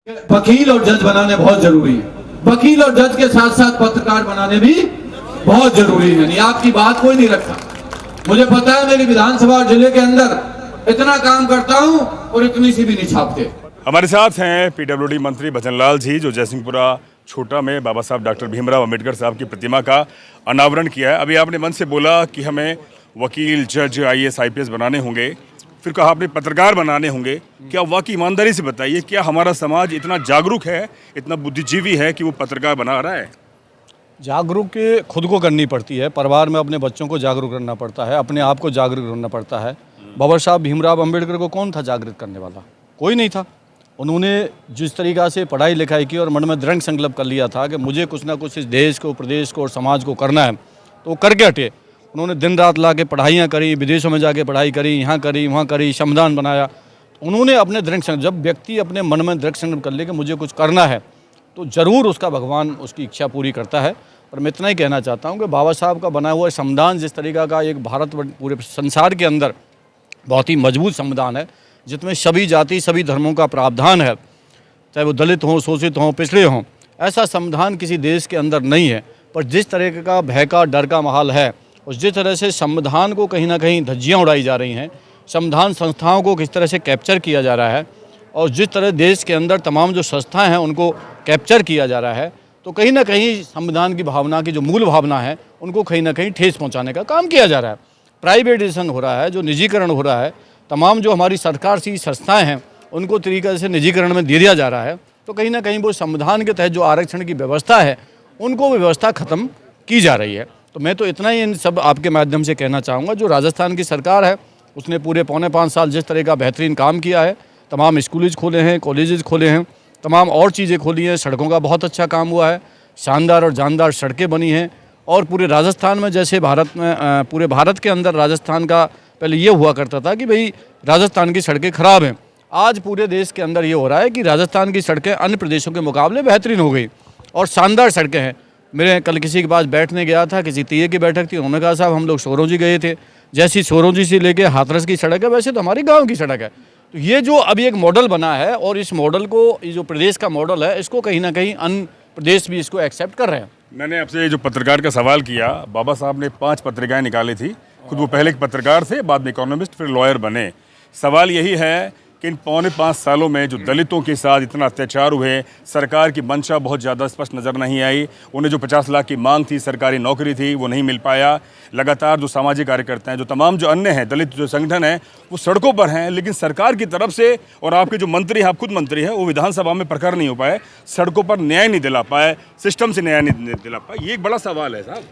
वकील और जज बनाने बहुत जरूरी है। वकील और जज के साथ साथ पत्रकार बनाने भी बहुत जरूरी है। नहीं, आपकी बात कोई नहीं रखता। मुझे पता है, मेरी विधानसभा और जिले के अंदर इतना काम करता हूं और इतनी सी भी नहीं छापते। हमारे साथ हैं पीडब्ल्यूडी मंत्री भजनलाल जी, जो जयसिंहपुरा छोटा में बाबा साहब डॉक्टर भीमराव अंबेडकर साहब की प्रतिमा का अनावरण किया है। अभी आपने मन से बोला कि हमें वकील, जज, IAS, IPS बनाने होंगे, फिर कहा आपने पत्रकार बनाने होंगे। क्या वाकई ईमानदारी से बताइए, क्या हमारा समाज इतना जागरूक है, इतना बुद्धिजीवी है कि वो पत्रकार बना रहा है? जागरूक के खुद को करनी पड़ती है, परिवार में अपने बच्चों को जागरूक करना पड़ता है, अपने आप को जागरूक करना पड़ता है। बाबा साहब भीमराव अंबेडकर को कौन था जागृत करने वाला? कोई नहीं था। उन्होंने जिस तरीक़ा से पढ़ाई लिखाई की और मन में दृढ़ संकल्प कर लिया था कि मुझे कुछ ना कुछ इस देश को, प्रदेश को और समाज को करना है, तो वो करके हटे। उन्होंने दिन रात ला के पढ़ाइयाँ करी, विदेशों में जाके पढ़ाई करी, यहाँ करी, वहाँ करी, संविधान बनाया। उन्होंने अपने दृढ़ संकल्प, जब व्यक्ति अपने मन में दृढ़ संकल्प कर ले कि मुझे कुछ करना है, तो ज़रूर उसका भगवान उसकी इच्छा पूरी करता है। और मैं इतना ही कहना चाहता हूँ कि बाबा साहब का बना हुआ संविधान जिस तरीक़ा का एक भारत पूरे संसार के अंदर बहुत ही मजबूत संविधान है, जिसमें सभी जाति, सभी धर्मों का प्रावधान है, चाहे वो दलित हों, शोषित हों, पिछड़े हों, ऐसा संविधान किसी देश के अंदर नहीं है। पर जिस तरह का भय का, डर का माहौल है, और जिस तरह से संविधान को कहीं ना कहीं धज्जियाँ उड़ाई जा रही हैं, संविधान संस्थाओं को किस तरह से कैप्चर किया जा रहा है, और जिस तरह देश के अंदर तमाम जो संस्थाएं हैं उनको कैप्चर किया जा रहा है, तो कहीं ना कहीं संविधान की भावना की जो मूल भावना है उनको कहीं ना कहीं ठेस पहुंचाने का काम किया जा रहा है। प्राइवेटाइजेशन हो रहा है, जो निजीकरण हो रहा है, तमाम जो हमारी सरकार सी संस्थाएं हैं उनको तरीके से निजीकरण में दे दिया जा रहा है, तो कहीं ना कहीं वो संविधान के तहत जो आरक्षण की व्यवस्था है उनको व्यवस्था ख़त्म की जा रही है। तो मैं तो इतना ही इन सब आपके माध्यम से कहना चाहूँगा, जो राजस्थान की सरकार है उसने पूरे 4.25 साल जिस तरह का बेहतरीन काम किया है, तमाम स्कूलेज खोले हैं, कॉलेजेस खोले हैं, तमाम और चीज़ें खोली हैं, सड़कों का बहुत अच्छा काम हुआ है, शानदार और जानदार सड़कें बनी हैं। और पूरे राजस्थान में, जैसे भारत में, पूरे भारत के अंदर राजस्थान का पहले ये हुआ करता था कि भाई राजस्थान की सड़कें ख़राब हैं, आज पूरे देश के अंदर ये हो रहा है कि राजस्थान की सड़कें अन्य प्रदेशों के मुकाबले बेहतरीन हो गई और शानदार सड़कें हैं। मेरे कल किसी के पास बैठने गया था, किसी तीये की बैठक थी, उन्होंने कहा साहब हम लोग सोरोंजी गए थे, जैसी सोरोंजी से लेके हाथरस की सड़क है वैसे तो हमारी गांव की सड़क है। तो ये जो अभी एक मॉडल बना है, और इस मॉडल को, ये जो प्रदेश का मॉडल है, इसको कहीं ना कहीं अन्य प्रदेश भी इसको एक्सेप्ट कर रहे हैं। मैंने आपसे जो पत्रकार का सवाल किया, बाबा साहब ने 5 पत्रिकाएं निकाली थी, खुद वो पहले एक पत्रकार थे, बाद में इकोनॉमिस्ट, फिर लॉयर बने। सवाल यही है कि इन 4.25 सालों में जो दलितों के साथ इतना अत्याचार हुए, सरकार की मंशा बहुत ज़्यादा स्पष्ट नज़र नहीं आई। उन्हें जो 50 लाख की मांग थी, सरकारी नौकरी थी, वो नहीं मिल पाया। लगातार जो सामाजिक कार्यकर्ता हैं, जो तमाम जो अन्य हैं, दलित जो संगठन हैं, वो सड़कों पर हैं, लेकिन सरकार की तरफ से, और आपके जो मंत्री हैं, आप खुद मंत्री हैं, वो विधानसभा में प्रखर नहीं हो पाए, सड़कों पर न्याय नहीं दिला पाए, सिस्टम से न्याय नहीं दिला पाए। ये एक बड़ा सवाल है साहब।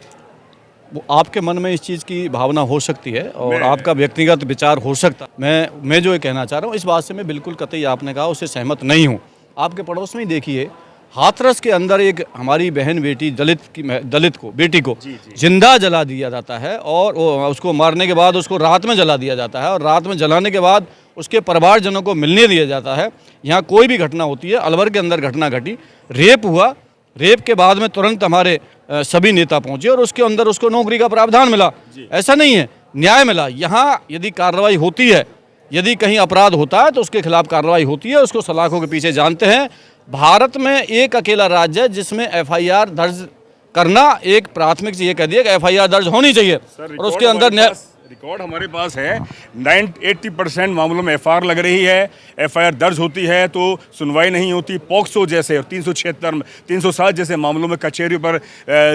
वो आपके मन में इस चीज़ की भावना हो सकती है और आपका व्यक्तिगत विचार हो सकता है। मैं जो ये कहना चाह रहा हूँ, इस बात से मैं बिल्कुल कतई आपने कहा उससे सहमत नहीं हूँ। आपके पड़ोस में ही देखिए, हाथरस के अंदर एक हमारी बहन बेटी दलित को बेटी को जिंदा जला दिया जाता है, और उसको मारने के बाद उसको रात में जला दिया जाता है, और रात में जलाने के बाद उसके परिवारजनों को मिलने दिया जाता है। यहाँ कोई भी घटना होती है, अलवर के अंदर घटना घटी, रेप हुआ, रेप के बाद में तुरंत हमारे सभी नेता पहुंचे और उसके अंदर उसको नौकरी का प्रावधान मिला। ऐसा नहीं है, न्याय मिला। यहाँ यदि कार्रवाई होती है, यदि कहीं अपराध होता है तो उसके खिलाफ कार्रवाई होती है, उसको सलाखों के पीछे जानते हैं। भारत में एक अकेला राज्य है जिसमें FIR दर्ज करना एक प्राथमिक से ये कह दिया कि FIR दर्ज होनी चाहिए, और उसके अंदर रिकॉर्ड हमारे पास है। 80% मामलों में FIR लग रही है, FIR दर्ज होती है तो सुनवाई नहीं होती। पॉक्सो जैसे 376, 307 जैसे मामलों में कचहरियों पर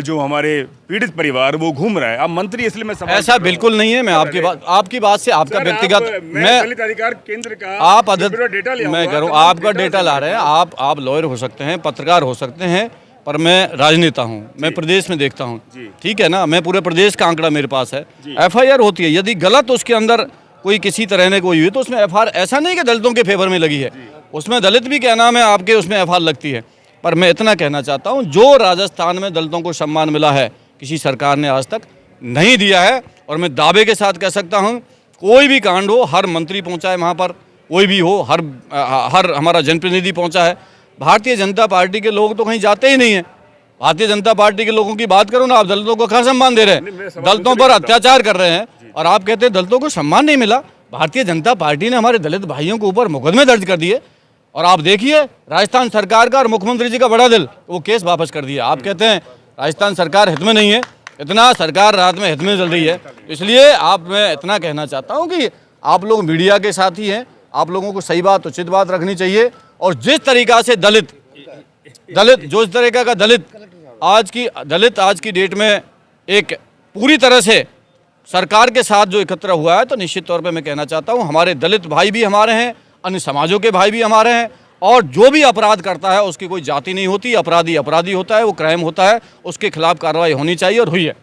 जो हमारे पीड़ित परिवार वो घूम रहा है। आप मंत्री, इसलिए मैं सवाल ऐसा बिल्कुल नहीं है। मैं आपकी बात से आपका व्यक्तिगत, मैं दलित अधिकार केंद्र का आप डेटा लिया, मैं कह रहा हूँ आपका डेटा ला रहे हैं। आप लॉयर हो सकते हैं, पत्रकार हो सकते हैं, पर मैं राजनेता हूँ, मैं प्रदेश में देखता हूँ, ठीक है ना। मैं पूरे प्रदेश का आंकड़ा मेरे पास है। FIR होती है, यदि गलत उसके अंदर कोई किसी तरह ने कोई हुई तो उसमें FIR, ऐसा नहीं कि दलितों के फेवर में लगी है, उसमें दलित भी क्या नाम है आपके, उसमें FIR लगती है। पर मैं इतना कहना चाहता हूँ, जो राजस्थान में दलितों को सम्मान मिला है किसी सरकार ने आज तक नहीं दिया है। और मैं दावे के साथ कह सकता हूँ, कोई भी कांड हो, हर मंत्री पहुँचा है वहाँ पर, कोई भी हो, हर हमारा जनप्रतिनिधि पहुँचा है। भारतीय जनता पार्टी के लोग तो कहीं जाते ही नहीं है। भारतीय जनता पार्टी के लोगों की बात करो ना, आप दलितों को कहाँ सम्मान दे रहे हैं? दलितों पर अत्याचार कर रहे हैं और आप कहते हैं दलितों को सम्मान नहीं मिला। भारतीय जनता पार्टी ने हमारे दलित भाइयों के ऊपर मुकदमे दर्ज कर दिए। और आप देखिए राजस्थान सरकार का और मुख्यमंत्री जी का बड़ा दिल, वो केस वापस कर दिया। आप कहते हैं राजस्थान सरकार हित में नहीं है, इतना सरकार रात में हित में चल रही है। इसलिए मैं इतना कहना चाहता हूँ कि आप लोग मीडिया के साथ ही हैं, आप लोगों को सही बात उचित बात रखनी चाहिए। और जिस तरीका से दलित जो इस तरीका का दलित आज की डेट में एक पूरी तरह से सरकार के साथ जो एकत्र हुआ है, तो निश्चित तौर पे मैं कहना चाहता हूँ हमारे दलित भाई भी हमारे हैं, अन्य समाजों के भाई भी हमारे हैं। और जो भी अपराध करता है उसकी कोई जाति नहीं होती, अपराधी अपराधी होता है, वो क्राइम होता है, उसके खिलाफ कार्रवाई होनी चाहिए और हुई है।